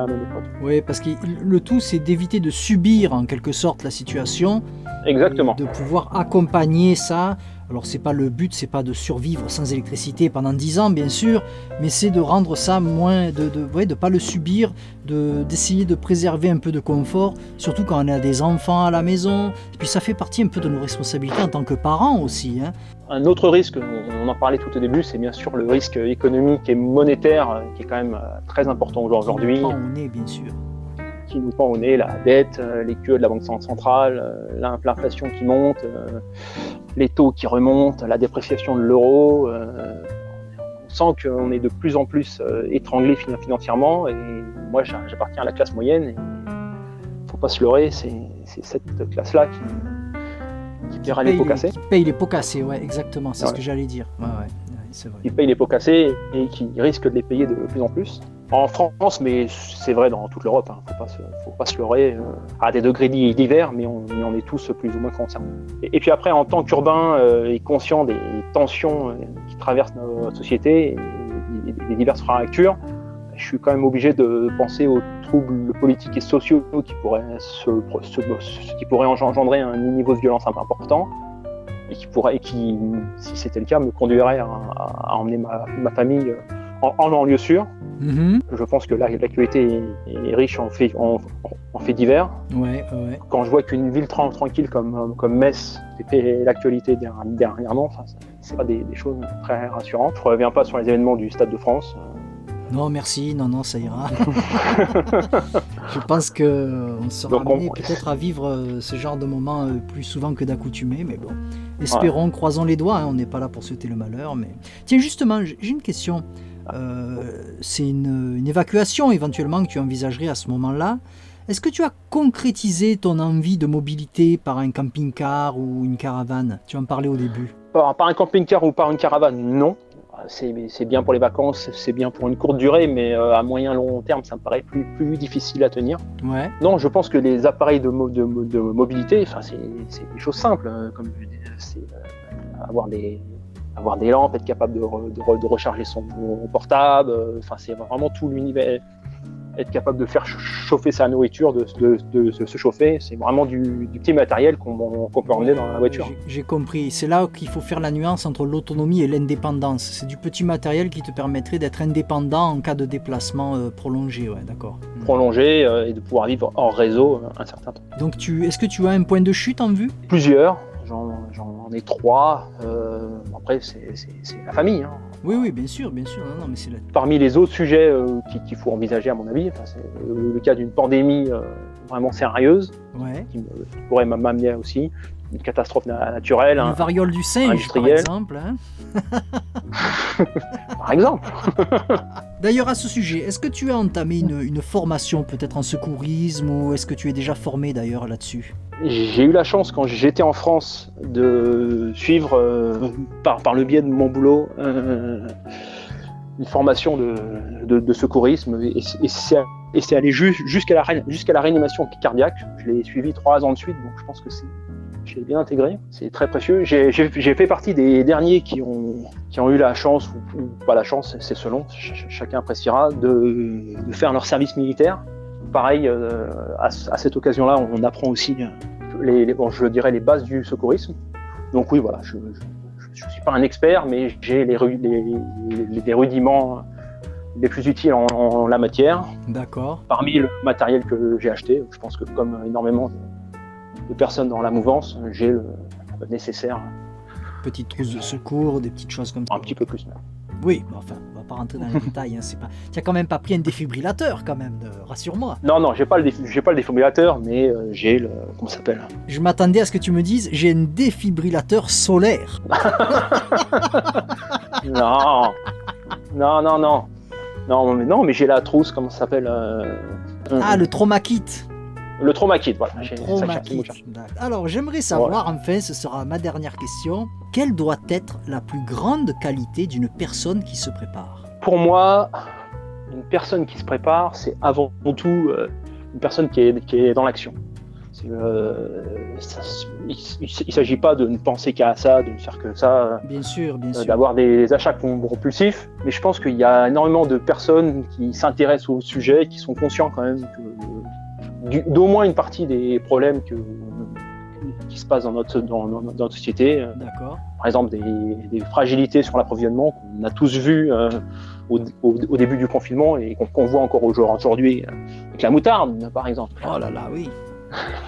même époque. Oui, parce que le tout, c'est d'éviter de subir en quelque sorte la situation. Exactement. De pouvoir accompagner ça. Alors c'est pas le but, c'est pas de survivre sans électricité pendant 10 ans bien sûr, mais c'est de rendre ça moins, de pas le subir, d'essayer de préserver un peu de confort, surtout quand on a des enfants à la maison. Et puis ça fait partie un peu de nos responsabilités en tant que parents aussi. Hein. Un autre risque, on en parlait tout au début, c'est bien sûr le risque économique et monétaire qui est quand même très important aujourd'hui. Qui nous pend au nez, bien sûr. Qui nous pend au nez, la dette, les queues de la Banque centrale, l'inflation qui monte, les taux qui remontent, la dépréciation de l'euro. On sent qu'on est de plus en plus étranglé financièrement et moi j'appartiens à la classe moyenne et il ne faut pas se leurrer, c'est cette classe-là qui paiera les pots cassés. Qui paye les pots cassés, ouais, exactement, c'est ce que j'allais dire. Ouais, c'est vrai. Qui paye les pots cassés et qui risque de les payer de plus en plus. En France, mais c'est vrai dans toute l'Europe, hein. Faut pas se leurrer, à des degrés divers, mais on est tous plus ou moins concernés. Et puis après, en tant qu'urbain et conscient des tensions qui traversent notre société et des diverses fractures, je suis quand même obligé de penser troubles politiques et sociaux qui pourraient engendrer un niveau de violence un peu important, et qui, si c'était le cas, me conduirait à emmener ma famille en lieu sûr. Mhm. Je pense que l'actualité est riche en faits divers. Ouais. Quand je vois qu'une ville tranquille comme Metz fait l'actualité dernièrement, enfin, c'est pas des choses très rassurantes. Je ne reviens pas sur les événements du Stade de France. Non, merci, non, ça ira. Je pense qu'on sera amené peut-être à vivre ce genre de moment plus souvent que d'accoutumé, mais bon, espérons, croisons les doigts, hein, on n'est pas là pour souhaiter le malheur. Mais tiens, justement, j'ai une question. C'est une évacuation éventuellement que tu envisagerais à ce moment-là. Est-ce que tu as concrétisé ton envie de mobilité par un camping-car ou une caravane? Tu en parlais au début. Par un camping-car ou par une caravane, non. C'est bien pour les vacances, c'est bien pour une courte durée, mais à moyen long terme, ça me paraît plus difficile à tenir. Ouais. Non, je pense que les appareils de mobilité, enfin, c'est des choses simples, comme c'est avoir des lampes, être capable de recharger son portable, enfin, c'est vraiment tout l'univers. Être capable de faire chauffer sa nourriture, de se chauffer, c'est vraiment du petit matériel qu'on peut emmener dans la voiture. J'ai compris, c'est là qu'il faut faire la nuance entre l'autonomie et l'indépendance. C'est du petit matériel qui te permettrait d'être indépendant en cas de déplacement prolongé, ouais, d'accord. Prolongé et de pouvoir vivre hors réseau un certain temps. Donc est-ce que tu as un point de chute en vue? Plusieurs, j'en ai 3. Après, c'est la famille. Hein. Oui, bien sûr. Non, mais c'est Parmi les autres sujets qu'il faut envisager, à mon avis, c'est le cas d'une pandémie vraiment sérieuse, qui pourrait m'amener aussi, une catastrophe naturelle. Une variole du singe, par exemple. Hein. Par exemple. D'ailleurs, à ce sujet, est-ce que tu as entamé une formation peut-être en secourisme, ou est-ce que tu es déjà formé d'ailleurs là-dessus? J'ai eu la chance, quand j'étais en France, de suivre par le biais de mon boulot une formation de secourisme, et c'est allé jusqu'à la réanimation cardiaque. Je l'ai suivi 3 ans de suite, donc je pense que je l'ai bien intégré. C'est très précieux. J'ai fait partie des derniers qui ont eu la chance, ou pas la chance, c'est selon, chacun appréciera, de faire leur service militaire. Pareil, à cette occasion-là, on apprend aussi je dirais les bases du secourisme. Donc oui, voilà, je ne suis pas un expert, mais j'ai les rudiments les plus utiles en la matière. D'accord. Parmi le matériel que j'ai acheté, je pense que comme énormément de personnes dans la mouvance, j'ai le nécessaire. Petite trousse de secours, des petites choses comme ça. Un petit peu plus même. Oui, mais enfin, on va pas rentrer dans les détails. Hein, c'est pas... Tu n'as quand même pas pris un défibrillateur, quand même, rassure-moi. Non, j'ai pas le défibrillateur, mais j'ai le... Comment ça s'appelle ? Je m'attendais à ce que tu me dises, j'ai un défibrillateur solaire. Non, mais j'ai la trousse, comment ça s'appelle le trauma kit. Le trauma kit, voilà. Alors, j'aimerais savoir, enfin, ce sera ma dernière question, quelle doit être la plus grande qualité d'une personne qui se prépare? Pour moi, une personne qui se prépare, c'est avant tout une personne qui est dans l'action. Il ne s'agit pas de ne penser qu'à ça, de ne faire que ça, bien sûr. D'avoir des achats compulsifs, mais je pense qu'il y a énormément de personnes qui s'intéressent au sujet, qui sont conscients quand même d'au moins une partie des problèmes qui se passent dans notre société. D'accord. Par exemple, des fragilités sur l'approvisionnement qu'on a tous vues au début du confinement et qu'on voit encore aujourd'hui avec la moutarde, par exemple. Oh là là, oui.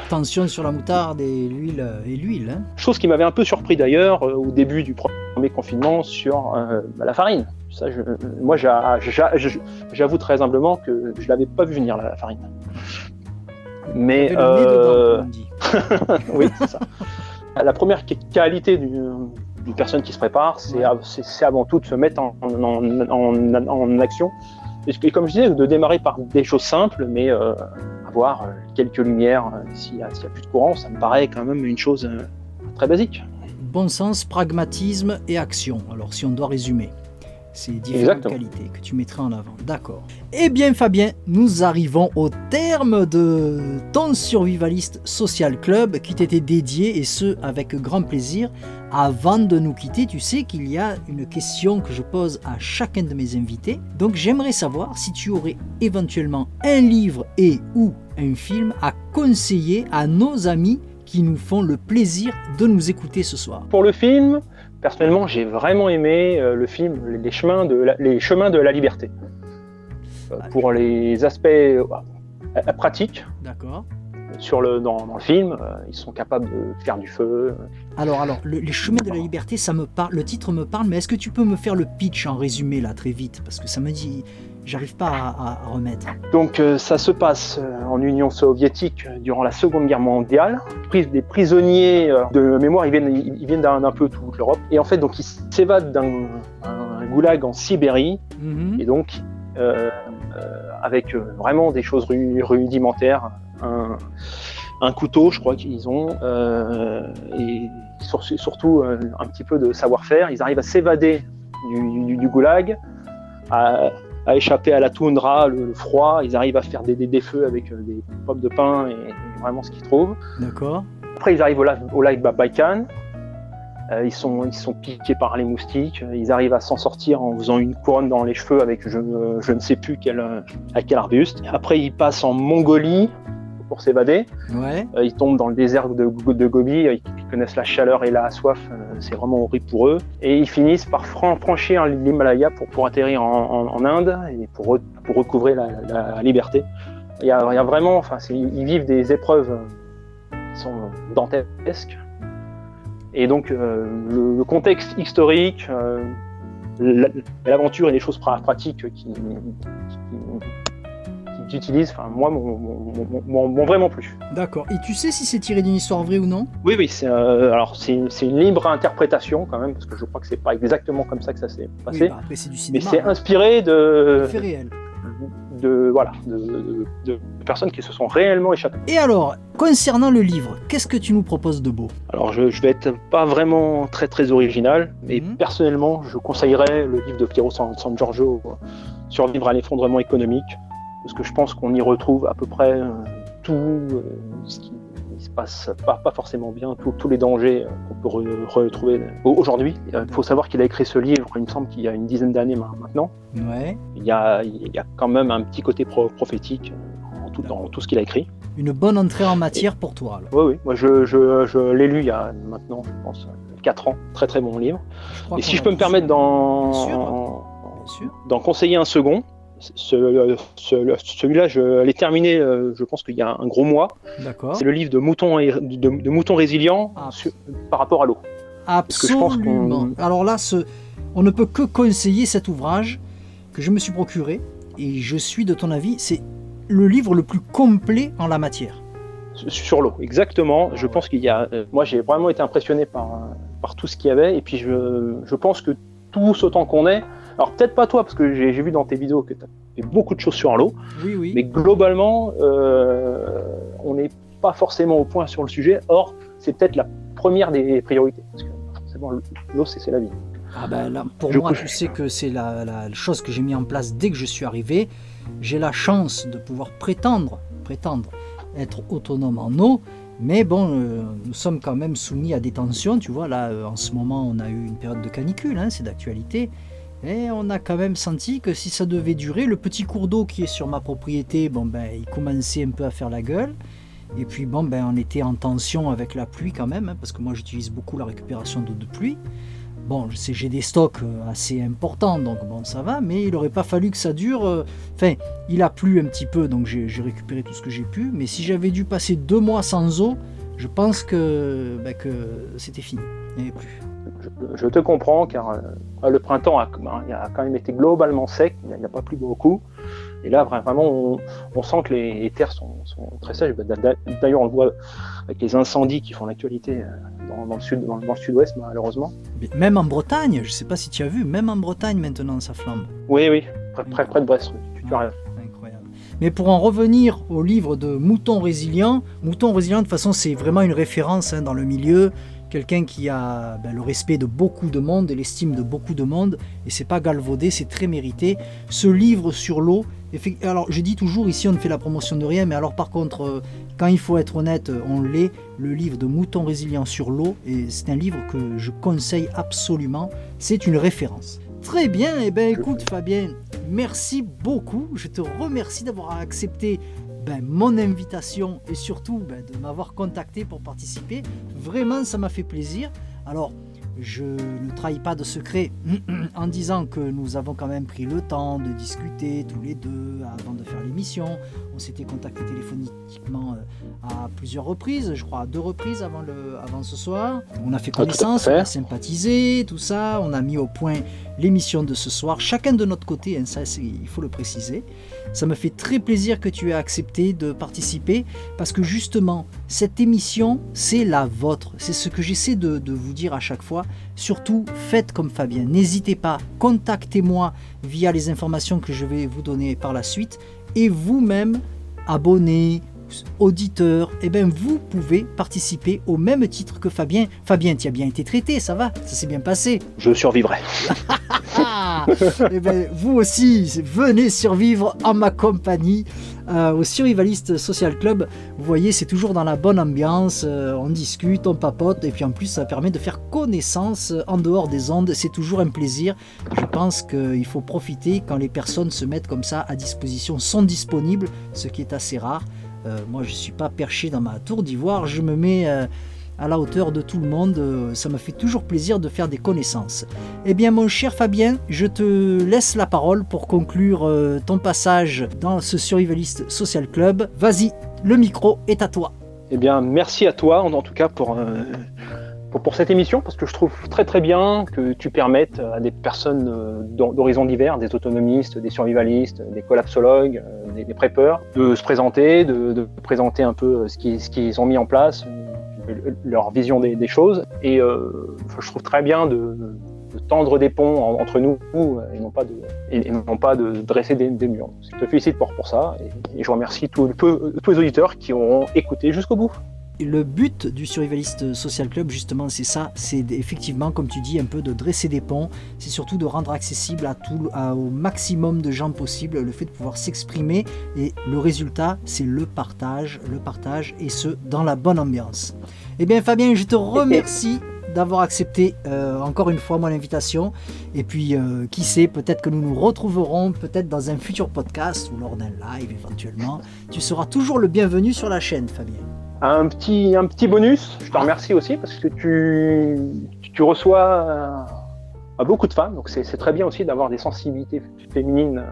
Tension sur la moutarde et l'huile. Hein. Chose qui m'avait un peu surpris d'ailleurs au début du premier confinement sur la farine. Ça, moi, j'avoue très humblement que je ne l'avais pas vu venir, la farine. Mais le nez dedans, comme on dit. Oui, c'est ça. La première qualité d'une personne qui se prépare, c'est avant tout de se mettre en action. Et comme je disais, de démarrer par des choses simples, mais avoir quelques lumières s'il y a plus de courant, ça me paraît quand même une chose très basique. Bon sens, pragmatisme et action, alors si on doit résumer. ces différentes qualités que tu mettrais en avant. D'accord. Eh bien Fabien, nous arrivons au terme de ton Survivaliste Social Club qui t'était dédié, et ce avec grand plaisir. Avant de nous quitter, tu sais qu'il y a une question que je pose à chacun de mes invités. Donc j'aimerais savoir si tu aurais éventuellement un livre et ou un film à conseiller à nos amis qui nous font le plaisir de nous écouter ce soir. Pour le film, personnellement, j'ai vraiment aimé le film Les chemins de la liberté. Pour les aspects pratiques. D'accord. Dans le film, ils sont capables de faire du feu. Alors, les chemins de la liberté, ça me parle. Le titre me parle, mais est-ce que tu peux me faire le pitch en résumé là très vite, parce que ça me dit, j'arrive pas à remettre. Donc ça se passe en Union soviétique durant la Seconde Guerre mondiale. Des prisonniers de mémoire, ils viennent d'un peu toute l'Europe. Et en fait, donc ils s'évadent d'un goulag en Sibérie. Et donc avec vraiment des choses rudimentaires. Un couteau, je crois qu'ils ont, et surtout un petit peu de savoir-faire. Ils arrivent à s'évader du goulag, à échapper à la toundra, le froid. Ils arrivent à faire des feux avec des pommes de pin et vraiment ce qu'ils trouvent. D'accord. Après, ils arrivent au lac Baïkal. Ils sont piqués par les moustiques. Ils arrivent à s'en sortir en faisant une couronne dans les cheveux avec je ne sais plus quel arbuste. Après, ils passent en Mongolie pour s'évader. Ouais. Ils tombent dans le désert de Gobi, ils connaissent la chaleur et la soif, c'est vraiment horrible pour eux. Et ils finissent par franchir l'Himalaya pour atterrir en Inde et pour recouvrer la liberté. Il y a vraiment, ils vivent des épreuves qui sont dantesques. Et donc le contexte historique, l'aventure et les choses pratiques qu'ils utilisent, moi, m'ont vraiment plu. D'accord. Et tu sais si c'est tiré d'une histoire vraie ou non ? Oui, c'est une libre interprétation quand même, parce que je crois que c'est pas exactement comme ça que ça s'est passé. Oui, après c'est du cinéma. Mais c'est inspiré de faits réels. De personnes qui se sont réellement échappées. Et alors, concernant le livre, qu'est-ce que tu nous proposes de beau ? Alors, je vais être pas vraiment très original, mais personnellement, je conseillerais le livre de Piero San Giorgio, Survivre à l'effondrement économique, parce que je pense qu'on y retrouve à peu près tout ce qui se passe pas forcément bien, tous les dangers qu'on peut retrouver aujourd'hui. Il faut savoir qu'il a écrit ce livre, il me semble qu'il y a une dizaine d'années maintenant. Ouais. Il y a quand même un petit côté prophétique dans tout ce qu'il a écrit. Une bonne entrée en matière pour toi. Oui, moi je l'ai lu il y a maintenant, je pense, 4 ans. Très bon livre. Et si je peux me permettre d'en conseiller un second, celui-là, je l'ai terminé, je pense qu'il y a un gros mois. D'accord. C'est le livre de Mouton Résilient par rapport à l'eau. Absolument. Alors là, on ne peut que conseiller cet ouvrage que je me suis procuré, et je suis de ton avis, c'est le livre le plus complet en la matière. Sur l'eau, exactement. Je pense qu'il y a... moi, j'ai vraiment été impressionné par tout ce qu'il y avait, et puis je pense que tous autant qu'on est... Alors peut-être pas toi, parce que j'ai vu dans tes vidéos que tu as fait beaucoup de choses sur l'eau, oui. Mais globalement, on n'est pas forcément au point sur le sujet. Or, c'est peut-être la première des priorités, parce que forcément, l'eau, c'est la vie. Ah ben là, pour moi, je sais que c'est la chose que j'ai mis en place dès que je suis arrivé. J'ai la chance de pouvoir prétendre être autonome en eau, mais bon, nous sommes quand même soumis à des tensions. Tu vois, là, en ce moment, on a eu une période de canicule, c'est d'actualité. Et on a quand même senti que si ça devait durer, le petit cours d'eau qui est sur ma propriété, il commençait un peu à faire la gueule. Et puis on était en tension avec la pluie quand même, parce que moi j'utilise beaucoup la récupération d'eau de pluie. Bon, j'ai des stocks assez importants, donc ça va, mais il n'aurait pas fallu que ça dure. Il a plu un petit peu, donc j'ai récupéré tout ce que j'ai pu. Mais si j'avais dû passer 2 mois sans eau, je pense que c'était fini. Il n'y avait plus. Je te comprends, car le printemps a quand même été globalement sec, il n'y a pas plu beaucoup. Et là, vraiment, on sent que les terres sont très sèches. D'ailleurs, on le voit avec les incendies qui font l'actualité dans le sud-ouest, malheureusement. Mais même en Bretagne, je ne sais pas si tu as vu, même en Bretagne maintenant, ça flambe. Oui, près de Brest. Tu as raison. Incroyable. Mais pour en revenir au livre de Mouton Résilient, de toute façon, c'est vraiment une référence dans le milieu. quelqu'un qui a le respect de beaucoup de monde et l'estime de beaucoup de monde, et c'est pas galvaudé, c'est très mérité. Ce livre sur l'eau, alors je dis toujours ici on ne fait la promotion de rien, mais alors par contre quand il faut être honnête, on l'est, le livre de Mouton Résilient sur l'eau, et c'est un livre que je conseille absolument, c'est une référence. Très bien, et écoute Fabien, merci beaucoup, je te remercie d'avoir accepté mon invitation et surtout de m'avoir contacté pour participer. Vraiment, ça m'a fait plaisir. Alors, je ne trahis pas de secret en disant que nous avons quand même pris le temps de discuter tous les deux avant de faire l'émission. On s'était contacté téléphoniquement à plusieurs reprises, je crois à 2 reprises avant ce soir. On a fait connaissance, on a sympathisé, tout ça. On a mis au point l'émission de ce soir, chacun de notre côté, ça il faut le préciser. Ça me fait très plaisir que tu aies accepté de participer parce que justement, cette émission, c'est la vôtre. C'est ce que j'essaie de vous dire à chaque fois. Surtout, faites comme Fabien. N'hésitez pas, contactez-moi via les informations que je vais vous donner par la suite. Et vous-même, abonnés, auditeurs, vous pouvez participer au même titre que Fabien. Fabien, tu as bien été traité, ça va? Ça s'est bien passé? Je survivrai. Vous aussi, venez survivre en ma compagnie au Survivalist Social Club. Vous voyez, c'est toujours dans la bonne ambiance, on discute, on papote, et puis en plus ça permet de faire connaissance en dehors des ondes, c'est toujours un plaisir. Je pense qu'il faut profiter quand les personnes se mettent comme ça à disposition, sont disponibles, ce qui est assez rare. Moi je ne suis pas perché dans ma tour d'ivoire, je me mets à la hauteur de tout le monde, ça me fait toujours plaisir de faire des connaissances. Eh bien mon cher Fabien, je te laisse la parole pour conclure ton passage dans ce Survivalist Social Club. Vas-y, le micro est à toi. Eh bien merci à toi en tout cas pour cette émission, parce que je trouve très très bien que tu permettes à des personnes d'horizons divers, des autonomistes, des survivalistes, des collapsologues, des preppers, de se présenter, de présenter un peu ce qu'ils ont mis en place, leur vision des choses. Et je trouve très bien de tendre des ponts entre nous et non pas de dresser des murs. Je te félicite pour ça et je remercie tous les auditeurs qui auront écouté jusqu'au bout. Le but du Survivalist Social Club, justement, c'est ça, c'est effectivement, comme tu dis, un peu de dresser des ponts, c'est surtout de rendre accessible au maximum de gens possible le fait de pouvoir s'exprimer, et le résultat, c'est le partage, et ce, dans la bonne ambiance. Eh bien, Fabien, je te remercie d'avoir accepté encore une fois mon invitation, et puis qui sait, peut-être que nous nous retrouverons peut-être dans un futur podcast ou lors d'un live éventuellement. Tu seras toujours le bienvenu sur la chaîne, Fabien. Un petit bonus, je te remercie aussi parce que tu reçois beaucoup de femmes, donc c'est très bien aussi d'avoir des sensibilités féminines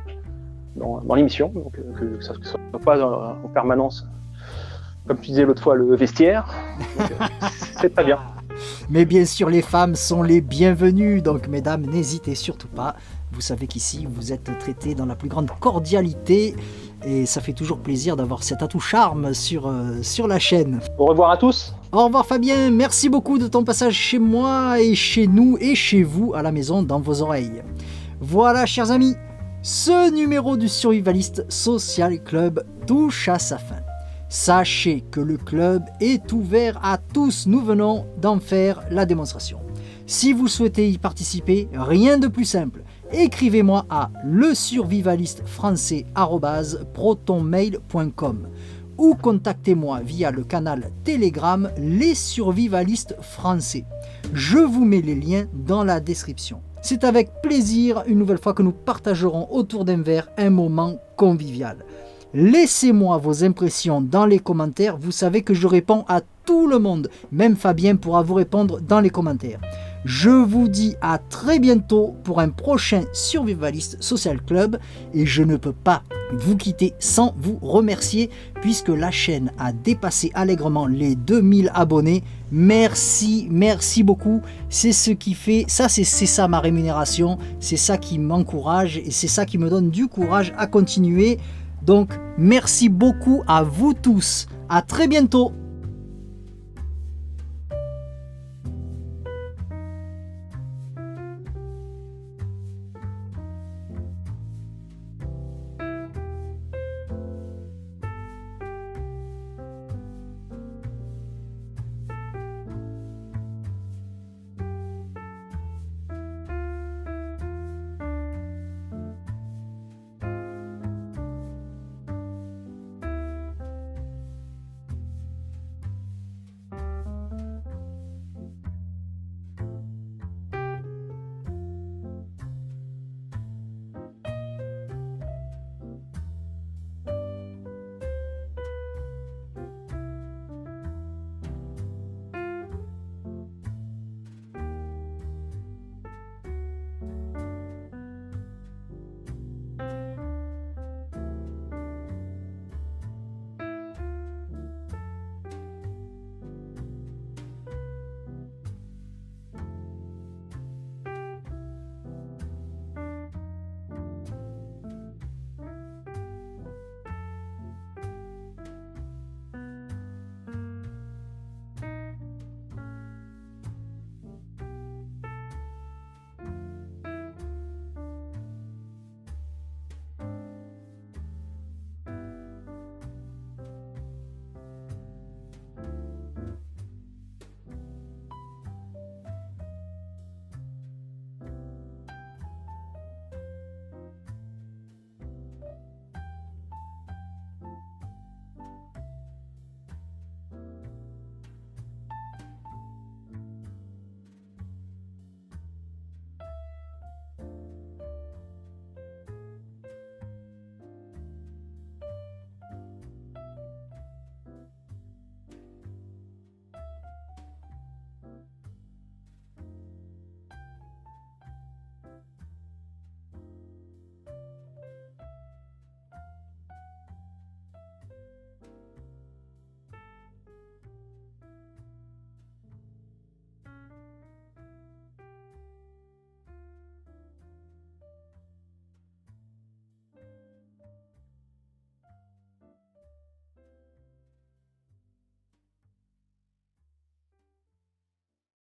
dans l'émission, donc que ça ne soit pas en permanence, comme tu disais l'autre fois, le vestiaire, donc, c'est très bien. Mais bien sûr, les femmes sont les bienvenues, donc mesdames, n'hésitez surtout pas. Vous savez qu'ici, vous êtes traités dans la plus grande cordialité et ça fait toujours plaisir d'avoir cet atout charme sur la chaîne. Au revoir à tous. Au revoir Fabien, merci beaucoup de ton passage chez moi et chez nous et chez vous à la maison dans vos oreilles. Voilà, chers amis, ce numéro du Survivalist Social Club touche à sa fin. Sachez que le club est ouvert à tous, nous venons d'en faire la démonstration. Si vous souhaitez y participer, rien de plus simple. Écrivez-moi à lesurvivalistfrançais@protonmail.com ou contactez-moi via le canal Telegram Les Survivalistes Français. Je vous mets les liens dans la description. C'est avec plaisir une nouvelle fois que nous partagerons autour d'un verre un moment convivial. Laissez-moi vos impressions dans les commentaires, vous savez que je réponds à tout le monde, même Fabien pourra vous répondre dans les commentaires. Je vous dis à très bientôt pour un prochain Survivalist Social Club et je ne peux pas vous quitter sans vous remercier puisque la chaîne a dépassé allègrement les 2000 abonnés. Merci beaucoup, c'est ce qui fait, c'est ça ma rémunération, c'est ça qui m'encourage et c'est ça qui me donne du courage à continuer. Donc merci beaucoup à vous tous, à très bientôt.